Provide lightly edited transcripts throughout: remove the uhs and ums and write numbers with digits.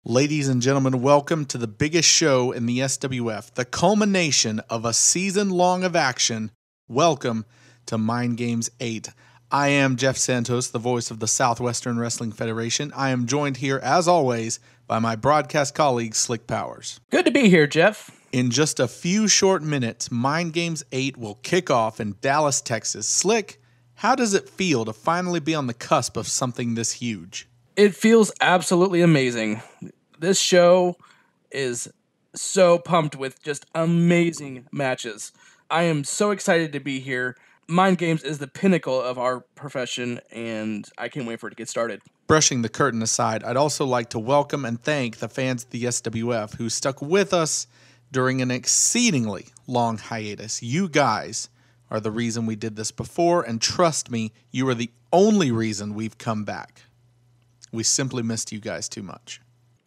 Ladies and gentlemen, welcome to the biggest show in the SWF, the culmination of a season-long of action. Welcome to Mind Games 8. I am Jeff Santos, the voice of the Southwestern Wrestling Federation. I am joined here, as always, by my broadcast colleague, Slick Powers. Good to be here, Jeff. In just a few short minutes, Mind Games 8 will kick off in Dallas, Texas. Slick, how does it feel to finally be on the cusp of something this huge? It feels absolutely amazing. This show is so pumped with just amazing matches. I am so excited to be here. Mind Games is the pinnacle of our profession, and I can't wait for it to get started. Brushing the curtain aside, I'd also like to welcome and thank the fans of the SWF who stuck with us during an exceedingly long hiatus. You guys are the reason we did this before, and trust me, you are the only reason we've come back. We simply missed you guys too much.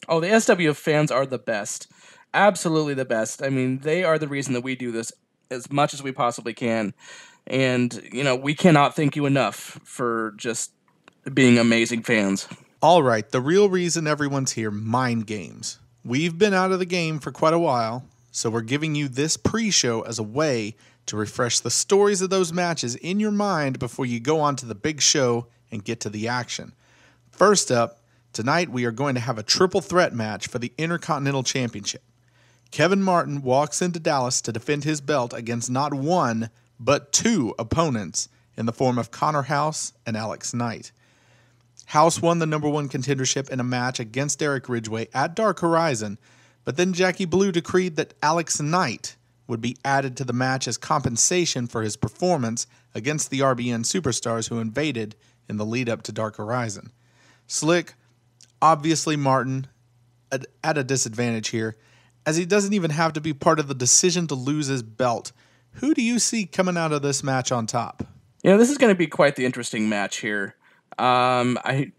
Oh, the SWF fans are the best. Absolutely the best. I mean, they are the reason that we do this as much as we possibly can. And, we cannot thank you enough for just being amazing fans. All right, the real reason everyone's here, Mind Games. We've been out of the game for quite a while, so we're giving you this pre-show as a way to refresh the stories of those matches in your mind before you go on to the big show and get to the action. First up, tonight we are going to have a triple threat match for the Intercontinental Championship. Kevin Martin walks into Dallas to defend his belt against not one, but two opponents in the form of Connor House and Alex Knight. House won the number one contendership in a match against Eric Ridgway at Dark Horizon, but then Jackie Blue decreed that Alex Knight would be added to the match as compensation for his performance against the RBN superstars who invaded in the lead-up to Dark Horizon. Slick, obviously Martin, at a disadvantage here, as he doesn't even have to be part of the decision to lose his belt. Who do you see coming out of this match on top? This is going to be quite the interesting match here. Kevin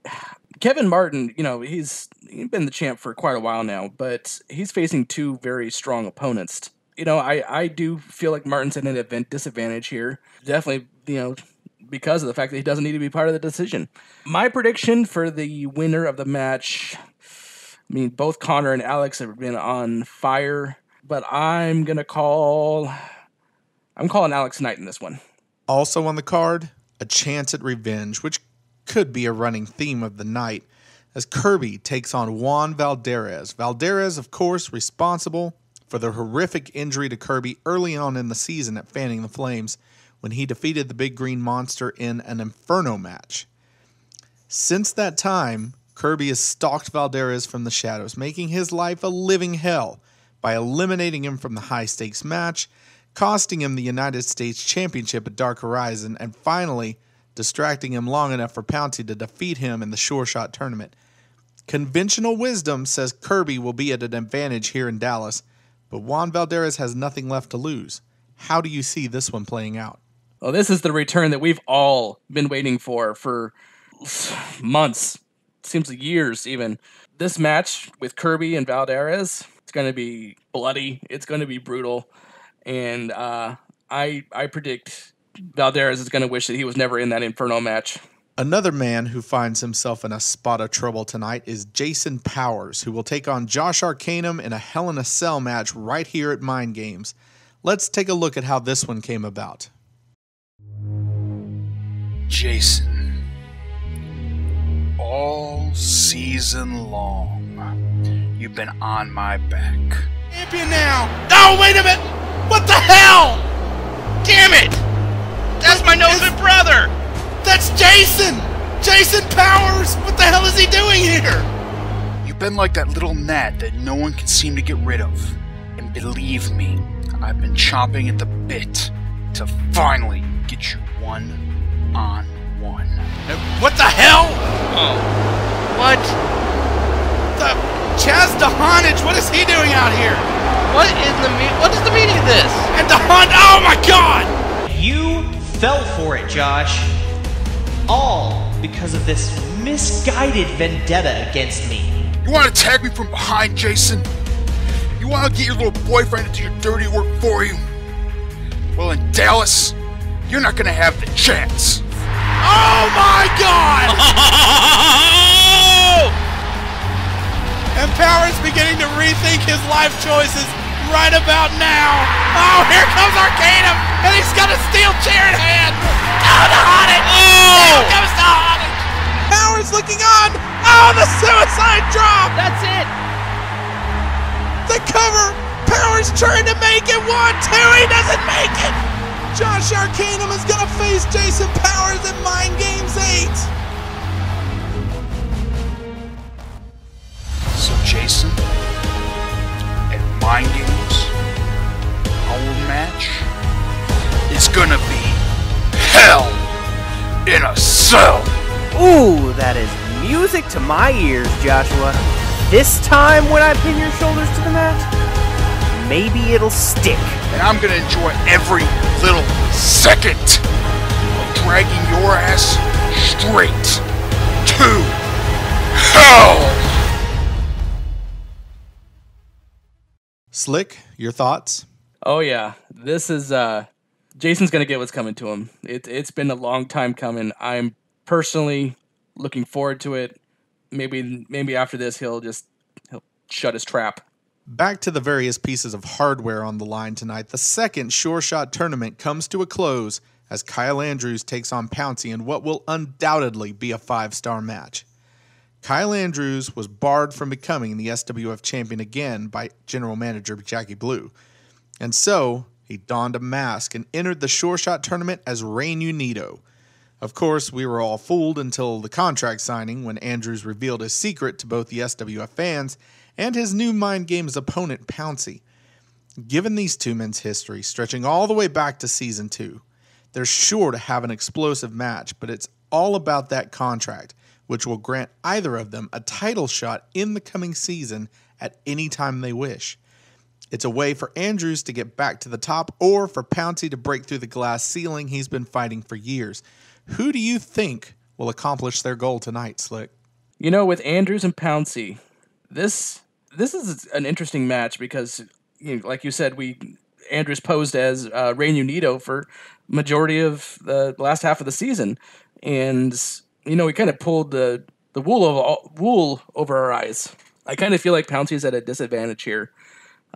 Martin, he's been the champ for quite a while now, but he's facing two very strong opponents. I do feel like Martin's at an disadvantage here. Definitely, because of the fact that he doesn't need to be part of the decision. My prediction for the winner of the match, both Connor and Alex have been on fire, but I'm calling Alex Knight in this one. Also on the card, a chance at revenge, which could be a running theme of the night, as Kirby takes on Juan Valderez. Valderez, of course, responsible for the horrific injury to Kirby early on in the season at Fanning the Flames when he defeated the Big Green Monster in an Inferno match. Since that time, Kirby has stalked Valderez from the shadows, making his life a living hell by eliminating him from the high-stakes match, costing him the United States Championship at Dark Horizon, and finally distracting him long enough for Pouncey to defeat him in the Sure Shot tournament. Conventional wisdom says Kirby will be at an advantage here in Dallas, but Juan Valderez has nothing left to lose. How do you see this one playing out? Well, this is the return that we've all been waiting for months, seems like years even. This match with Kirby and Valderez, it's going to be bloody, it's going to be brutal, and I predict Valderez is going to wish that he was never in that Inferno match. Another man who finds himself in a spot of trouble tonight is Jason Powers, who will take on Josh Arcanum in a Hell in a Cell match right here at Mind Games. Let's take a look at how this one came about. Jason, all season long, you've been on my back. Champion now! Oh, wait a minute! What the hell? Damn it! That's my nosebleed brother! That's Jason! Jason Powers! What the hell is he doing here? You've been like that little gnat that no one can seem to get rid of. And believe me, I've been chomping at the bit to finally get you one-on-one. What the hell? Oh. What? Chaz DeHonage, what is he doing out here? What is the meaning of this? And oh my god! You fell for it, Josh. All because of this misguided vendetta against me. You want to tag me from behind, Jason? You want to get your little boyfriend to do your dirty work for you? Well, in Dallas, you're not going to have the chance. Oh my god! And Powers beginning to rethink his life choices right about now. Oh, here comes Arcanum, and he's got a steel chair in hand. Oh, the Haunted! Here comes the Haunted! Powers looking on. Oh, the suicide drop. That's it. The cover. Powers trying to make it. 1, 2. He doesn't make it. Josh Arcanum is going to face Jason Powers in Mind Games 8. So Jason, at Mind Games, our match is gonna be hell in a cell. Ooh, that is music to my ears, Joshua. This time when I pin your shoulders to the mat, maybe it'll stick. And I'm gonna enjoy every little second of dragging your ass straight to hell. Slick, your thoughts? Oh yeah, this is Jason's gonna get what's coming to him. It's been a long time coming. I'm personally looking forward to it. Maybe after this he'll shut his trap. Back to the various pieces of hardware on the line tonight. The second Sure Shot tournament comes to a close as Kyle Andrews takes on Pouncey in what will undoubtedly be a 5-star match. Kyle Andrews was barred from becoming the SWF champion again by general manager Jackie Blue. And so, he donned a mask and entered the Sure Shot tournament as Rey Unido. Of course, we were all fooled until the contract signing when Andrews revealed his secret to both the SWF fans and his new Mind Games opponent Pouncey. Given these two men's history, stretching all the way back to Season 2, they're sure to have an explosive match, but it's all about that contract, which will grant either of them a title shot in the coming season at any time they wish. It's a way for Andrews to get back to the top or for Pouncey to break through the glass ceiling he's been fighting for years. Who do you think will accomplish their goal tonight, Slick? You know, with Andrews and Pouncey, this is an interesting match because, like you said, Andrews posed as Rey Unido for majority of the last half of the season, and we kind of pulled the wool over our eyes. I kind of feel like Pouncey's at a disadvantage here.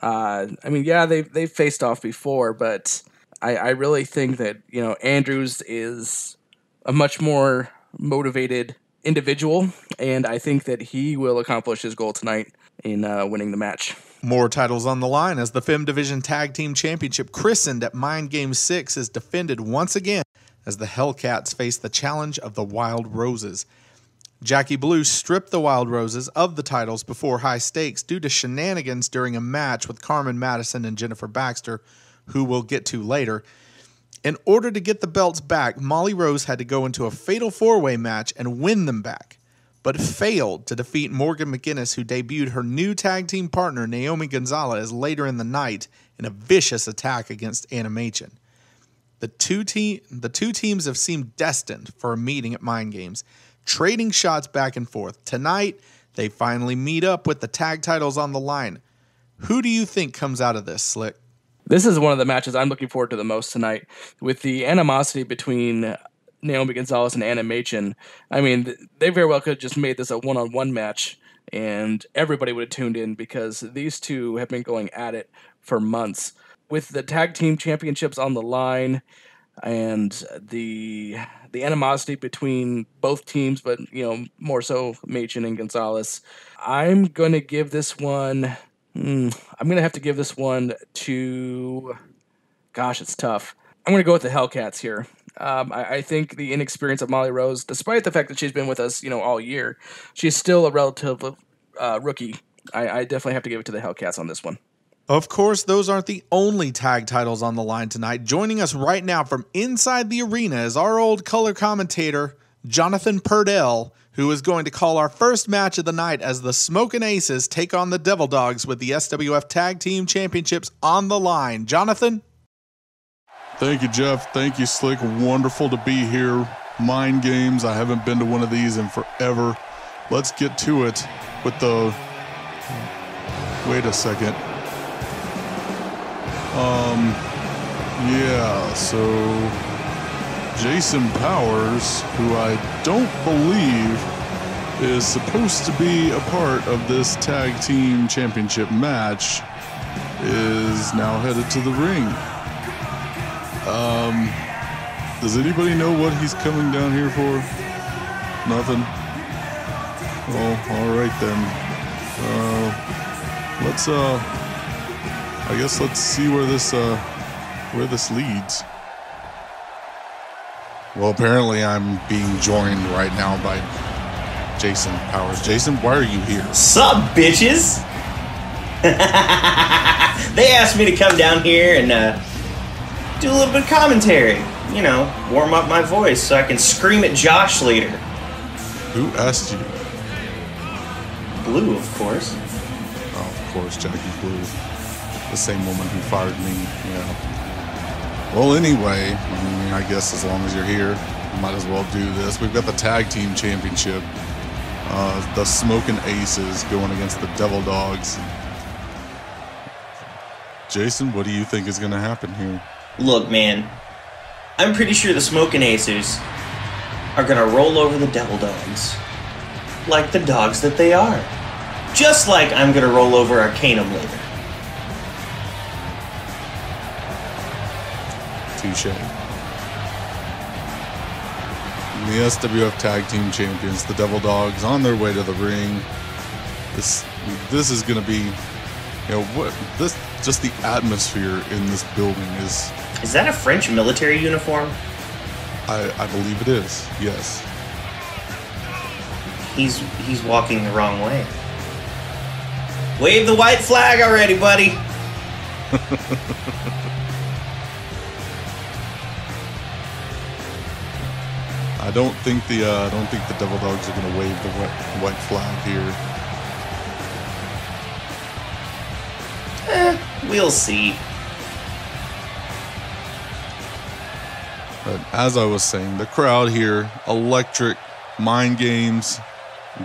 They've faced off before, but I really think that Andrews is a much more motivated individual, and I think that he will accomplish his goal tonight in winning the match. More titles on the line as the Femme Division Tag Team Championship, christened at Mind Games 6, is defended once again as the Hellcats face the challenge of the Wild Roses. Jackie Blue stripped the Wild Roses of the titles before high stakes due to shenanigans during a match with Carmen Madison and Jennifer Baxter, who we'll get to later. In order to get the belts back, Molly Rose had to go into a fatal 4-way match and win them back, but failed to defeat Morgan McGinnis, who debuted her new tag team partner Naomi Gonzalez later in the night in a vicious attack against Animation. The two teams have seemed destined for a meeting at Mind Games, trading shots back and forth. Tonight, they finally meet up with the tag titles on the line. Who do you think comes out of this, Slick? This is one of the matches I'm looking forward to the most tonight. With the animosity between Naomi Gonzalez and Animation, they very well could have just made this a one-on-one match, and everybody would have tuned in because these two have been going at it for months. With the tag team championships on the line and the animosity between both teams, but more so Machen and Gonzalez, I'm going to give this one... I'm going to have to give this one to... Gosh, it's tough. I'm going to go with the Hellcats here. I think the inexperience of Molly Rose, despite the fact that she's been with us, all year, she's still a relative rookie. I definitely have to give it to the Hellcats on this one. Of course, those aren't the only tag titles on the line tonight. Joining us right now from inside the arena is our old color commentator, Jonathan Purdell, who is going to call our first match of the night as the Smokin Aces take on the Devil Dogs with the SWF Tag Team Championships on the line. Jonathan? Thank you, Jeff. Thank you, Slick. Wonderful to be here. Mind Games. I haven't been to one of these in forever. Let's get to it with the... Wait a second. So Jason Powers, who I don't believe is supposed to be a part of this tag team championship match is now headed to the ring. Does anybody know what he's coming down here for? Nothing? Well, alright then. I guess let's see where this leads. Well, apparently I'm being joined right now by Jason Powers. Jason, why are you here? Sup, bitches? They asked me to come down here and do a little bit of commentary. You know, warm up my voice so I can scream at Josh later. Who asked you? Blue, of course. Oh, of course, Jackie Blue. The same woman who fired me, yeah. Well, anyway, I guess as long as you're here, you might as well do this. We've got the Tag Team Championship. The Smokin Aces going against the Devil Dogs. Jason, what do you think is going to happen here? Look, man, I'm pretty sure the Smokin Aces are going to roll over the Devil Dogs. Like the dogs that they are. Just like I'm going to roll over Arcanum later. Touche. The SWF Tag Team Champions, the Devil Dogs, on their way to the ring. This is going to be, you know, just the atmosphere in this building is. Is that a French military uniform? I believe it is. Yes. He's walking the wrong way. Wave the white flag already, buddy. I don't think the Devil Dogs are going to wave the white flag here. We'll see. But as I was saying, the crowd here, electric, mind games,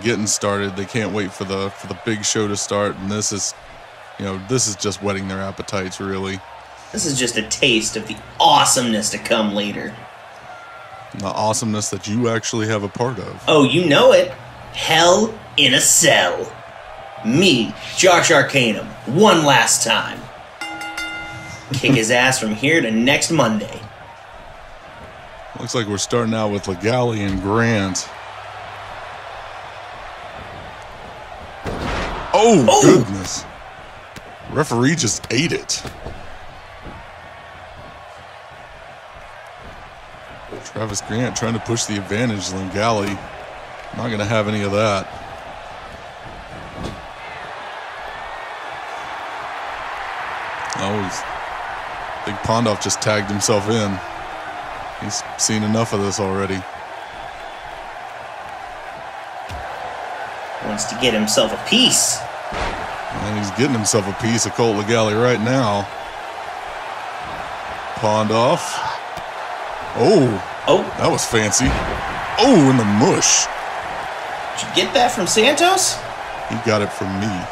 getting started. They can't wait for the big show to start, and this is just whetting their appetites, really. This is just a taste of the awesomeness to come later. The awesomeness that you actually have a part of. Oh, you know it. Hell in a Cell. Me, Josh Arcanum, one last time. Kick his ass from here to next Monday. Looks like we're starting out with Legale and Grant. Oh, goodness. Referee just ate it. Travis Grant trying to push the advantage. Legale not going to have any of that. Oh, I think Pondoff just tagged himself in. He's seen enough of this already. Wants to get himself a piece. And he's getting himself a piece of Colt Legale right now. Pondoff. Oh, that was fancy. Oh, in the mush. Did you get that from Santos? He got it from me.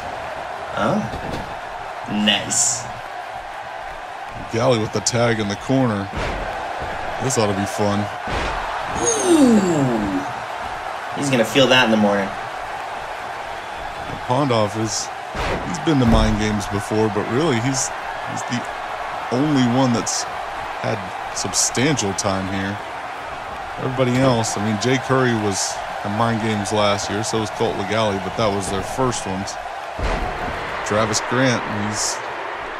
Oh, nice. Legale with the tag in the corner. This ought to be fun. Ooh. He's going to feel that in the morning. Pondoff he's been to mind games before, but really he's the only one that's had substantial time here. Everybody else, I mean, Jay Curry was at mind games last year, so was Colt Legale, but that was their first ones. Travis Grant,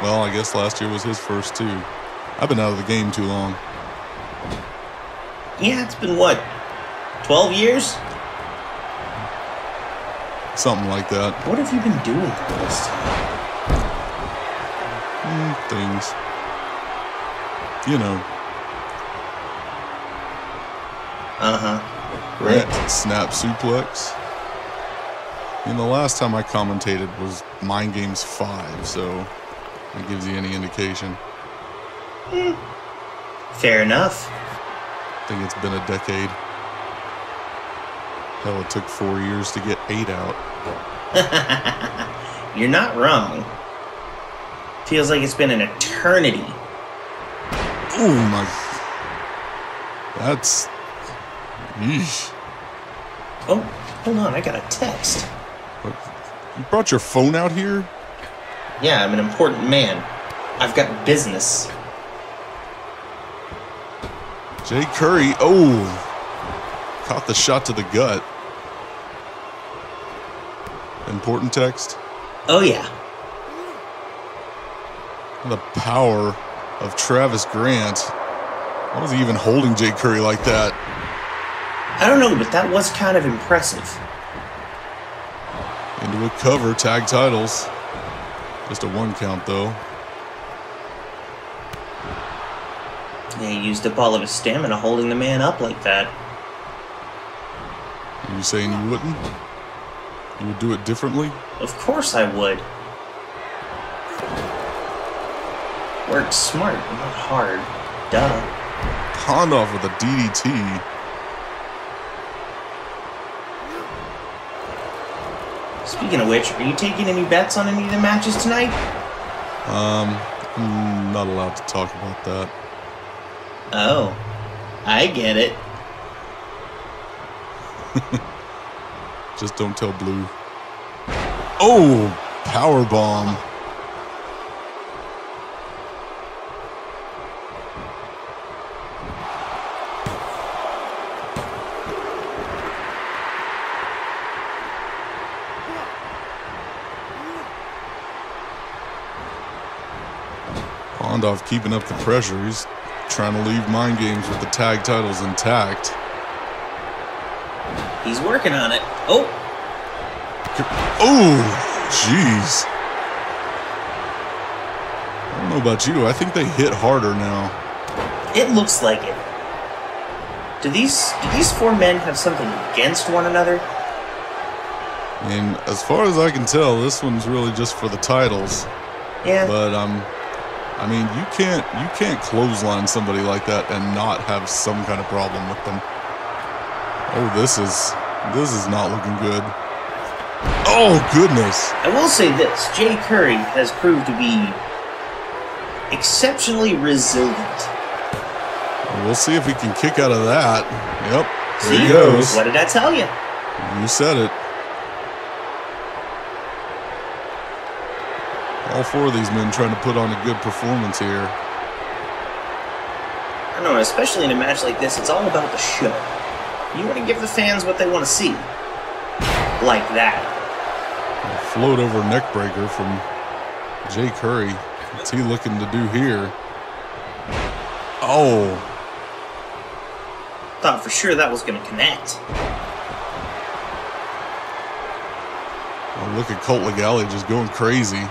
well, I guess last year was his first too. I've been out of the game too long. Yeah, it's been what, 12 years? Something like that. What have you been doing all this time? Things. You know. Right. Snap suplex. And the last time I commentated was Mind Games 5, so that gives you any indication. Fair enough. I think it's been a decade. Hell, it took 4 years to get 8 out. You're not wrong. Feels like it's been an eternity. Oh my. That's. Yeesh. Oh, Hold on, I got a text. You brought your phone out here? Yeah, I'm an important man. I've got business. Jay Curry, oh, caught the shot to the gut. Important text. Oh, yeah. The power of Travis Grant. Why was he even holding Jay Curry like that? I don't know, but that was kind of impressive. Into a cover, tag titles. Just a 1 count, though. Yeah, he used up all of his stamina holding the man up like that. Are you saying you wouldn't? You would do it differently? Of course I would. Work smart, not hard. Duh. Pondoff with a DDT. Speaking of which, are you taking any bets on any of the matches tonight? I'm not allowed to talk about that. Oh, I get it. Just don't tell Blue. Oh, power bomb. Pondoff keeping up the pressure. He's trying to leave Mind Games with the tag titles intact. He's working on it. Oh! Oh, jeez. I don't know about you. I think they hit harder now. It looks like it. Do these 4 men have something against one another? And as far as I can tell, this one's really just for the titles. Yeah. But I mean, you can't clothesline somebody like that and not have some kind of problem with them. Oh, this is not looking good. Oh, goodness. I will say this. Jay Curry has proved to be exceptionally resilient. We'll see if he can kick out of that. Yep. There See? he goes. What did I tell you? You said it. All 4 of these men trying to put on a good performance here. I don't know, especially in a match like this, it's all about the show. You want to give the fans what they want to see. Like that. A float over neck breaker from Jay Curry. What's he looking to do here? Oh. Thought for sure that was going to connect. Oh, look at Colt Legale just going crazy.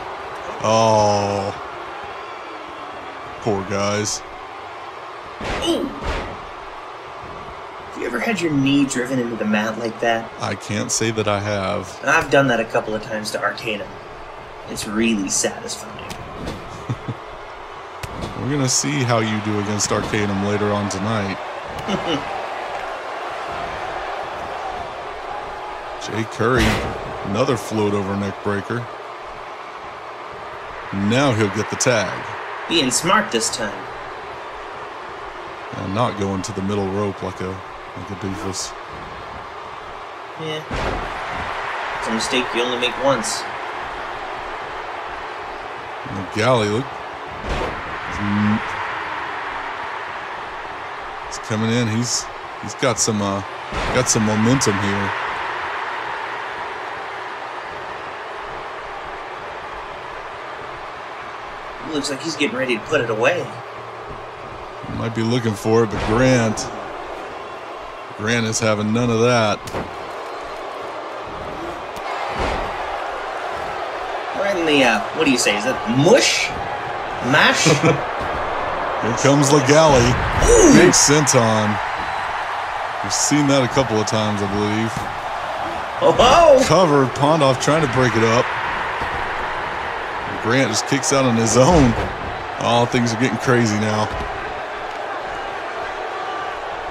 Oh. Poor guys. Ooh. Have you ever had your knee driven into the mat like that? I can't say that I have. I've done that a couple of times to Arcanum. It's really satisfying. We're going to see how you do against Arcanum later on tonight. Jay Curry, another float over neck breaker. Now he'll get the tag. Being smart this time. And not going to the middle rope like a doofus. Yeah. It's a mistake you only make once. And Galley, look. He's coming in. He's got some momentum here. Looks like he's getting ready to put it away. Might be looking for it, but Grant is having none of that. Right in the, what do you say? Is that mush? Mash? Here comes Legale. Big senton. We've seen that a couple of times, I believe. Oh! Covered. Pondoff trying to break it up. Grant just kicks out on his own. Oh, things are getting crazy now.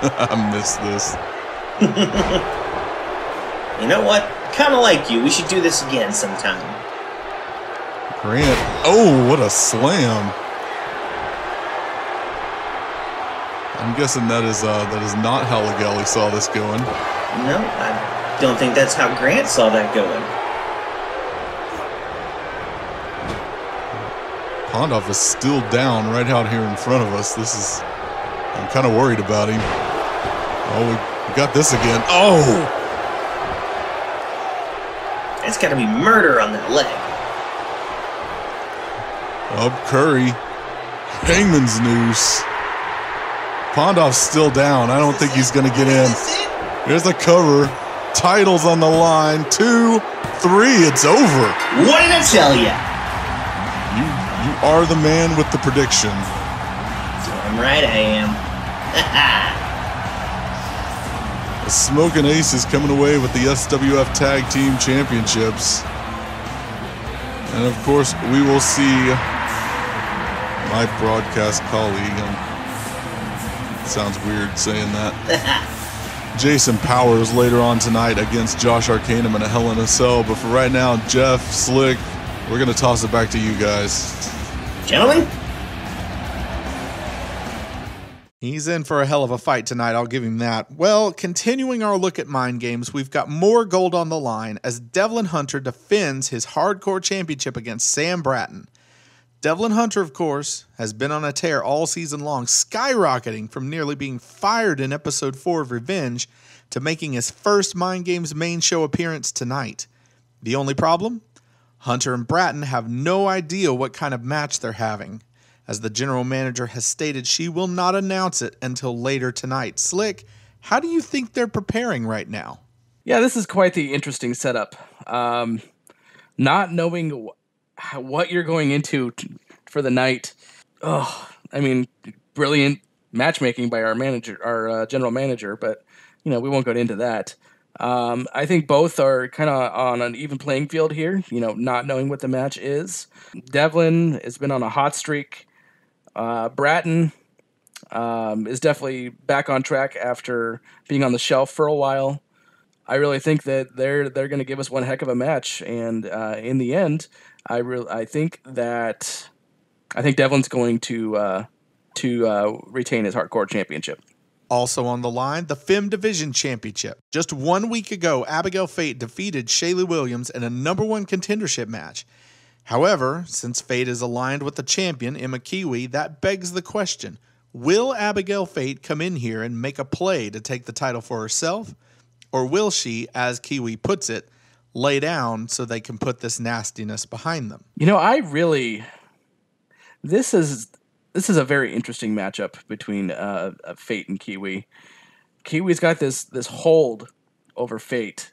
I missed this. You know what? Kind of like you. We should do this again sometime. Grant. Oh, what a slam. I'm guessing that is not how Legale saw this going. No, Don't think that's how Grant saw that going. Pondoff is still down right out here in front of us. I'm kind of worried about him. Oh, we got this again. Oh! It's got to be murder on that leg. Up Curry. Hangman's noose. Pondoff's still down. I don't think he's going to get in. Here's the cover. Titles on the line. 2, 3. It's over. What did I tell ya? You are the man with the prediction. Damn right I am. The Smokin Aces coming away with the SWF Tag Team Championships. And of course, we will see my broadcast colleague. Sounds weird saying that. Jason Powers later on tonight against Josh Arcanum in a Hell in a Cell. But for right now, Jeff, Slick, we're going to toss it back to you guys. Gentlemen? He's in for a hell of a fight tonight, I'll give him that. Well, continuing our look at Mind Games, we've got more gold on the line as Devlin Hunter defends his Hardcore Championship against Sam Bratton. Devlin Hunter, of course, has been on a tear all season long, skyrocketing from nearly being fired in Episode 4 of Revenge to making his first Mind Games main show appearance tonight. The only problem? Hunter and Bratton have no idea what kind of match they're having, as the general manager has stated she will not announce it until later tonight. Slick, how do you think they're preparing right now? Yeah, this is quite the interesting setup. Not knowing what you're going into for the night. Oh, I mean, brilliant matchmaking by our general manager, but we won't go into that. I think both are kind of on an even playing field here, not knowing what the match is. Devlin has been on a hot streak. Bratton is definitely back on track after being on the shelf for a while. I really think that they're going to give us one heck of a match, and in the end, I think Devlin's going to retain his Hardcore Championship. Also on the line, the Femme Division Championship. Just 1 week ago, Abigail Fate defeated Shaylee Williams in a #1 contendership match. However, since Fate is aligned with the champion, Emma Kiwi, that begs the question, will Abigail Fate come in here and make a play to take the title for herself? Or will she, as Kiwi puts it, lay down so they can put this nastiness behind them? This is a very interesting matchup between Fate and Kiwi. Kiwi's got this hold over Fate,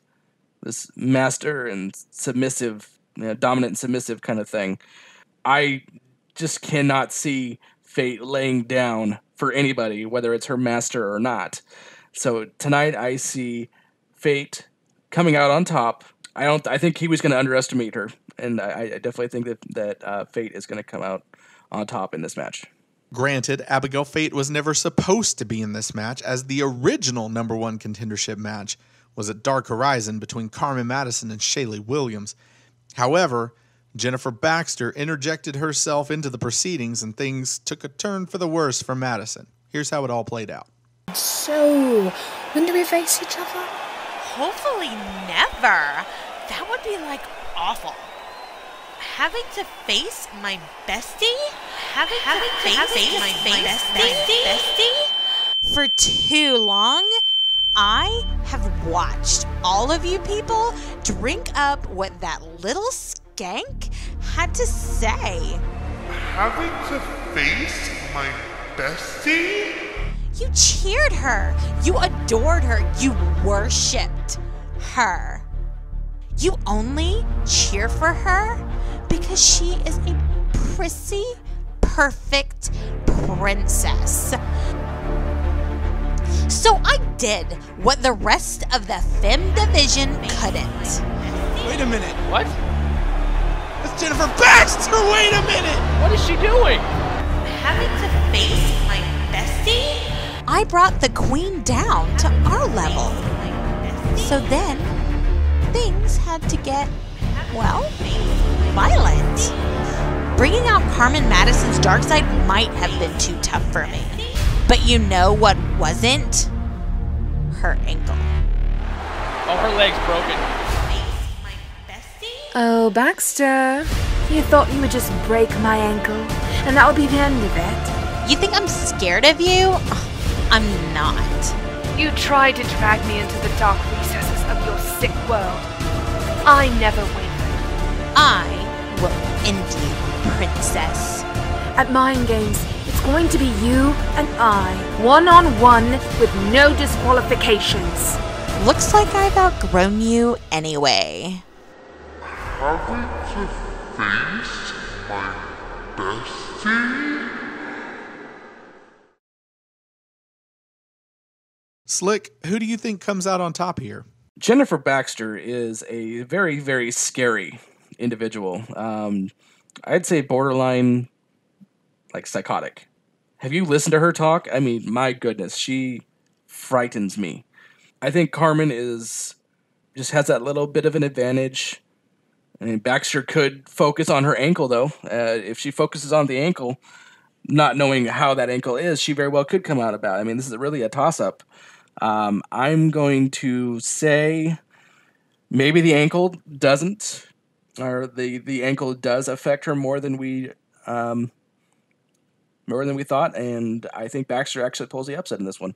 this master and submissive, dominant and submissive kind of thing. I just cannot see Fate laying down for anybody, whether it's her master or not. So tonight I see Fate coming out on top. I think Kiwi's going to underestimate her, and I definitely think that Fate is going to come out on top in this match. Granted, Abigail Fate was never supposed to be in this match, as the original #1 contendership match was at Dark Horizon between Carmen Madison and Shaylee Williams. However, Jennifer Baxter interjected herself into the proceedings and things took a turn for the worse for Madison. Here's how it all played out. So, when do we face each other? Hopefully never. That would be awful. Having to face my bestie? Having to face my bestie? For too long, I have watched all of you people drink up what that little skank had to say. Having to face my bestie? You cheered her. You adored her. You worshipped her. You only cheer for her because she is a prissy, perfect princess. So I did what the rest of the Femme Division couldn't. Wait a minute. What? It's Jennifer Baxter! Wait a minute! What is she doing? Having to face my bestie? I brought the queen down to our level. So then, things had to get, violent. Bringing out Carmen Madison's dark side might have been too tough for me. But you know what wasn't? Her ankle. Oh, her leg's broken. Oh, Baxter. You thought you would just break my ankle, and that would be the end of it? You think I'm scared of you? I'm not. You tried to drag me into the dark recesses of your sick world. I never wavered. I will end you, princess. At Mind Games, it's going to be you and I, one-on-one with no disqualifications. Looks like I've outgrown you anyway. Having to face my bestie? Slick, who do you think comes out on top here? Jennifer Baxter is a very, very scary individual. I'd say borderline, like, psychotic. Have you listened to her talk? I mean, my goodness, she frightens me. I think Carmen just has that little bit of an advantage. I mean, Baxter could focus on her ankle, though. If she focuses on the ankle, not knowing how that ankle is, she very well could come out about it. I mean, this is really a toss-up. I'm going to say maybe the ankle doesn't, or the ankle does affect her more than we thought, and I think Baxter actually pulls the upset in this one.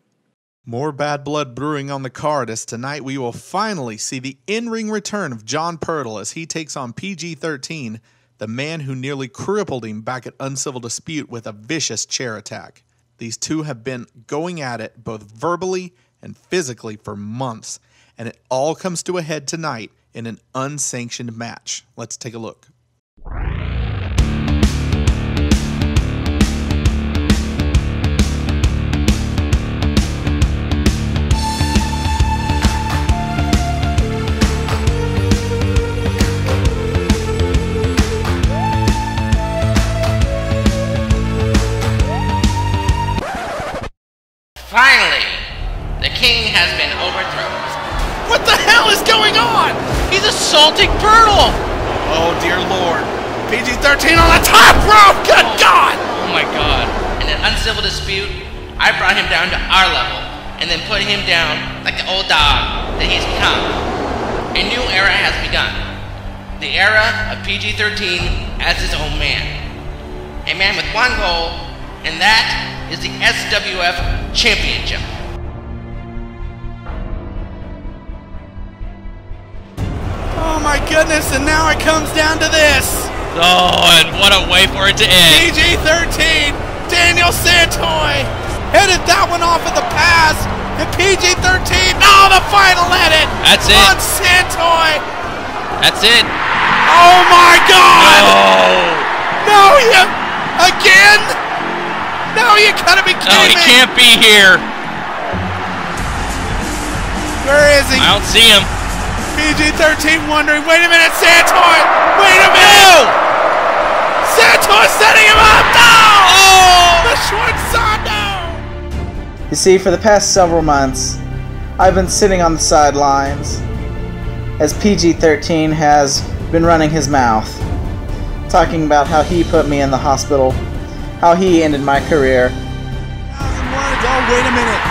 More bad blood brewing on the card, as tonight we will finally see the in-ring return of John Purtle as he takes on PG-13, the man who nearly crippled him back at Uncivil Dispute with a vicious chair attack. These two have been going at it both verbally and physically for months, and it all comes to a head tonight in an unsanctioned match. Let's take a look. Finally, the king has been overthrown. What the hell is going on? He's assaulting Purtle! Oh, dear Lord. PG-13 on the top rope! Good God! Oh my God. In an uncivil dispute, I brought him down to our level and then put him down like the old dog that he's become. A new era has begun. The era of PG-13 as his own man. A man with one goal, and that is the SWF Championship. Oh my goodness, and now it comes down to this. Oh, and what a way for it to end. PG-13, Daniel Santoy, headed that one off at the pass, and PG-13, the final edit. That's it. On Santoy. That's it. Oh my God. No. No, again? No, you gotta be kidding me. No, he can't be here. Where is he? I don't see him. PG-13 wondering, wait a minute, Santoy! Wait a minute! Santoy setting him up! No! Oh! The Schwartzando! You see, for the past several months, I've been sitting on the sidelines as PG-13 has been running his mouth, talking about how he put me in the hospital, how he ended my career. Oh, wait a minute.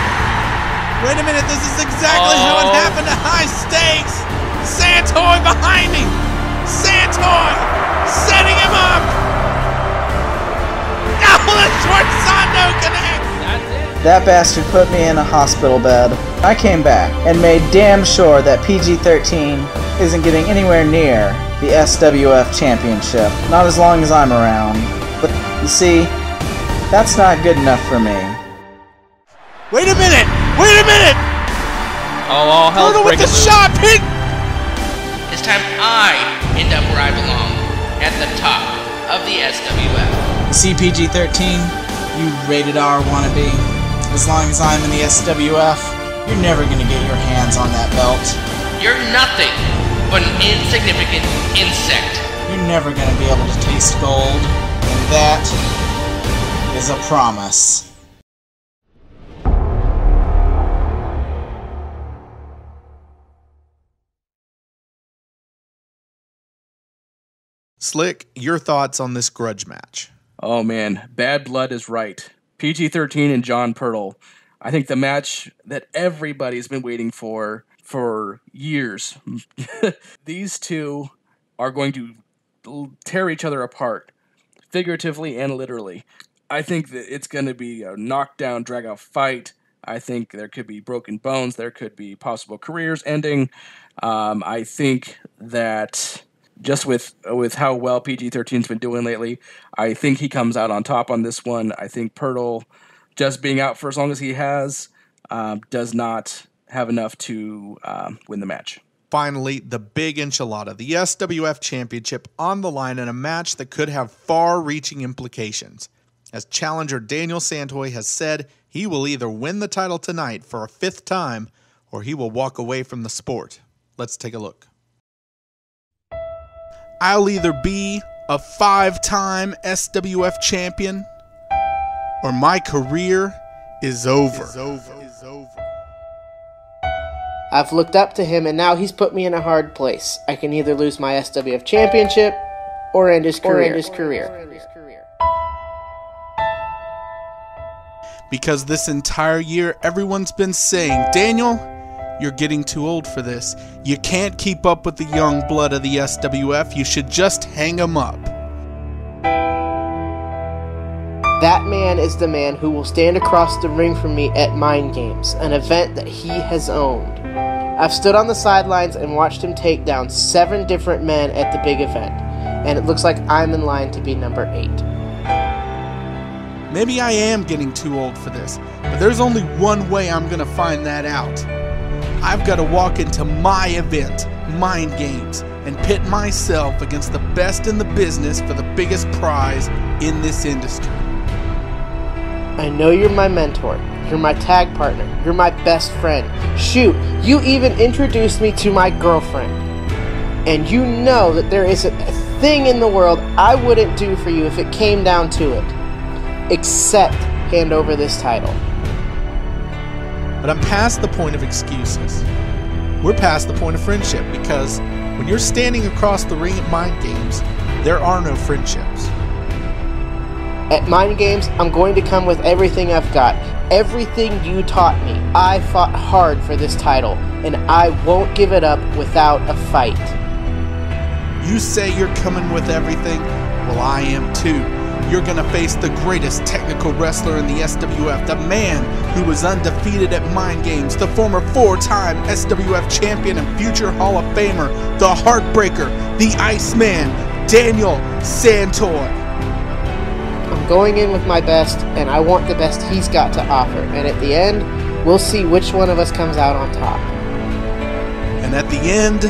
Wait a minute, this is exactly how it happened to High Stakes. Santoy behind him. Santoy setting him up. Now the Schwartzando connects. That bastard put me in a hospital bed. I came back and made damn sure that PG-13 isn't getting anywhere near the SWF Championship. Not as long as I'm around. But you see, that's not good enough for me. Wait a minute! Wait a minute! Oh, hell's Purtle with breaking the loose. shot, Pig! This time I end up where I belong, at the top of the SWF. See, PG-13, you rated R wannabe. As long as I'm in the SWF, you're never gonna get your hands on that belt. You're nothing but an insignificant insect. You're never gonna be able to taste gold, and that is a promise. Slick, your thoughts on this grudge match? Oh man, Bad Blood is right. PG-13 and John Purtle. I think the match that everybody's been waiting for for years. These two are going to tear each other apart, figuratively and literally. I think that it's going to be a knockdown, drag-out fight. I think there could be broken bones. There could be possible careers ending. I think that just with how well PG-13's been doing lately, I think he comes out on top on this one. I think Pirtle, just being out for as long as he has, does not have enough to win the match. Finally, the big enchilada, the SWF Championship on the line in a match that could have far-reaching implications. As challenger Daniel Santoy has said, he will either win the title tonight for a 5th time or he will walk away from the sport. Let's take a look. I'll either be a 5-time SWF champion or my career is over. I've looked up to him and now he's put me in a hard place. I can either lose my SWF championship or end his career. Because this entire year, everyone's been saying, Daniel, you're getting too old for this. You can't keep up with the young blood of the SWF. You should just hang him up. That man is the man who will stand across the ring from me at Mind Games, an event that he has owned. I've stood on the sidelines and watched him take down 7 different men at the big event, and it looks like I'm in line to be number 8. Maybe I am getting too old for this, but there's only one way I'm going to find that out. I've got to walk into my event, Mind Games, and pit myself against the best in the business for the biggest prize in this industry. I know you're my mentor, you're my tag partner, you're my best friend. Shoot, you even introduced me to my girlfriend. And you know that there isn't a thing in the world I wouldn't do for you if it came down to it. Except hand over this title. But I'm past the point of excuses. We're past the point of friendship because when you're standing across the ring at Mind Games, there are no friendships. At Mind Games, I'm going to come with everything I've got. Everything you taught me. I fought hard for this title, and I won't give it up without a fight. You say you're coming with everything? Well, I am too. You're going to face the greatest technical wrestler in the SWF, the man who was undefeated at Mind Games, the former 4-time SWF champion and future Hall of Famer, the Heartbreaker, the Iceman, Daniel Santoy. I'm going in with my best, and I want the best he's got to offer. And at the end, we'll see which one of us comes out on top. And at the end,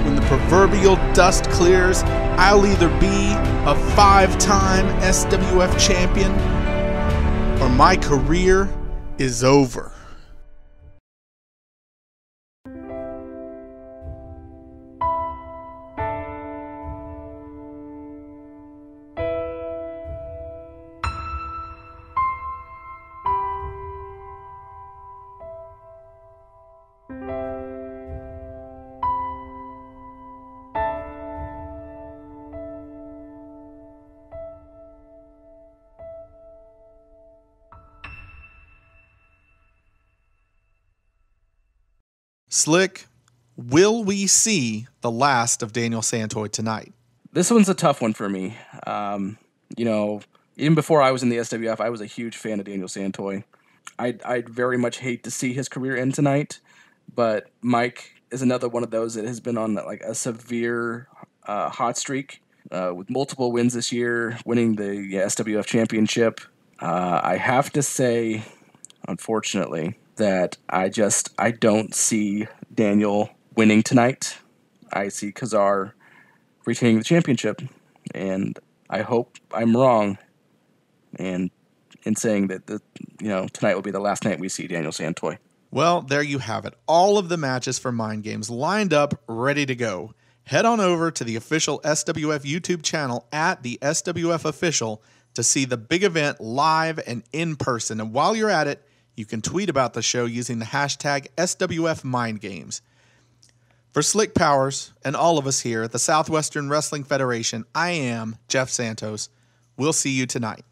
when the proverbial dust clears, I'll either be a 5-time SWF champion or my career is over. Slick, will we see the last of Daniel Santoy tonight? This one's a tough one for me. Even before I was in the SWF, I was a huge fan of Daniel Santoy. I'd very much hate to see his career end tonight, but Mike is another one of those that has been on like a severe hot streak with multiple wins this year, winning the SWF championship. I have to say, unfortunately, that I don't see Daniel winning tonight. I see Kazar retaining the championship, and I hope I'm wrong. And in saying that tonight will be the last night we see Daniel Santoy. Well, there you have it. All of the matches for Mind Games lined up, ready to go. Head on over to the official SWF YouTube channel at the SWF Official to see the big event live and in person. And while you're at it, you can tweet about the show using the hashtag SWF Mind Games. For Slick Powers and all of us here at the Southwestern Wrestling Federation, I am Jeff Santos. We'll see you tonight.